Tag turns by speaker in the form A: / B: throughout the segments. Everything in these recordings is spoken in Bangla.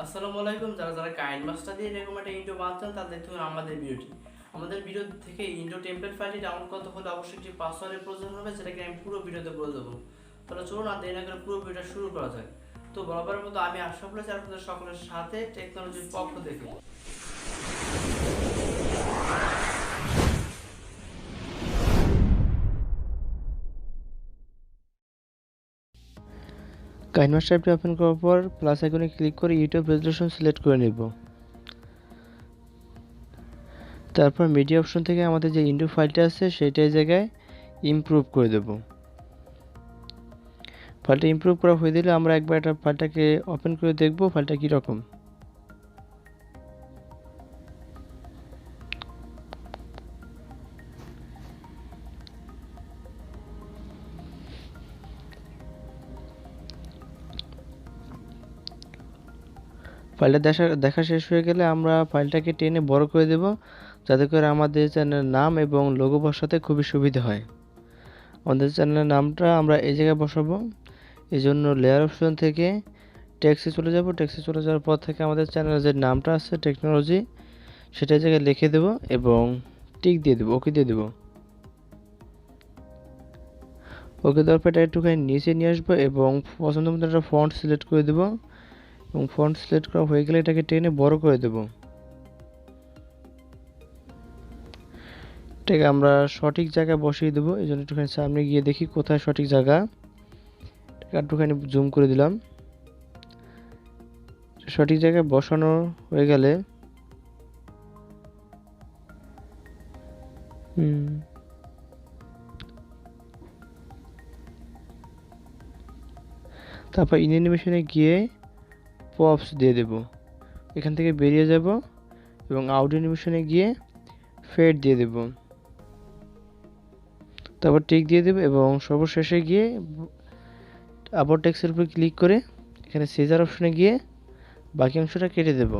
A: আসসালামু আলাইকুম। যারা কাইনমাস্টার দিয়ে এরকম একটা ইন্ট্রো বানাচ্ছেন তাদের দেখুন আমাদের ভিডিওটি। আমাদের ভিডিও থেকে ইন্ট্রো টেমপ্লেট ফাইলটি ডাউনলোড করতে হলে অবশ্যই একটি পাসওয়ার্ডের প্রয়োজন হবে, যেটাকে আমি পুরো ভিডিওতে বলে দেবো। তাহলে চলুন আর দেরি না করে পুরো ভিডিওটা শুরু করা যায়। তো বরাবরের মতো আমি আশা করি আপনাদের সকলের সাথে টেকনোলজির পক্ষ থেকে।
B: কাইনমাস্টার অ্যাপটি ওপেন করার পর প্লাস আইকনে ক্লিক করে ইউটিউব রেজলিউশন সিলেক্ট করে নেব। তারপর মিডিয়া অপশন থেকে আমাদের যে ইন্ট্রো ফাইলটা আছে সেটাই জায়গায় ইমপ্রুভ করে দেব। ফাইলটা ইমপ্রুভ করা হয়ে দিলে আমরা একবার এটা ফাইলটাকে ওপেন করে দেখব ফাইলটা কি রকম। ফাইলটা দেখা শেষ হয়ে গেলে আমরা ফাইলটাকে টেনে বড় করে দেব, যাতে করে আমাদের চ্যানেলের নাম এবং লোগো বসাতে খুবই সুবিধা হয়। আমাদের চ্যানেলের নামটা আমরা এই জায়গায় বসাবো। এই জন্য লেয়ার অপশন থেকে টেক্সটে চলে যাব। টেক্সটে চলে যাওয়ার পর থেকে আমাদের চ্যানেলের যে নামটা আছে টেকনোলজি, সেটা জায়গায় লিখে দেব এবং টিক দিয়ে দেবো, ওকে দিয়ে দেবো। ওকে দেওয়ার পর এটা একটুখানি নিচে নিয়ে আসবো এবং পছন্দ মতো একটা ফন্ট সিলেক্ট করে দেবো এবং ফন্ট সিলেক্ট করা হয়ে গেলে এটাকে টেনে বড় করে দেব। এটাকে আমরা সঠিক জায়গায় বসিয়ে দেবো। এই জন্য একটুখানি সামনে গিয়ে দেখি কোথায় সঠিক জায়গা। এটাকে একটুখানি জুম করে দিলাম। সঠিক জায়গায় বসানো হয়ে গেলে তারপর অ্যানিমেশনে গিয়ে পপস দিয়ে দেব। এখান থেকে বেরিয়ে যাব এবং আউট অ্যানিমেশনে গিয়ে ফেড দিয়ে দেব। তারপর টিক দিয়ে দেব এবং সর্বশেষে গিয়ে আবার টেক্সটের উপর ক্লিক করে এখানে সিজার অপশনে গিয়ে বাকি অংশটা কেটে দেব।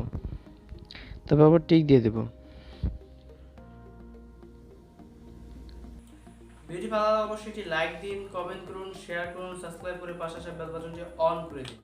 B: তারপর আবার টিক দিয়ে দেব।
A: ভিডিওটি ভালো লাগলে অবশ্যই একটি লাইক দিন, কমেন্ট করুন, শেয়ার করুন, সাবস্ক্রাইব করে পাশে আসা বেল বাটনটি অন করে দিন।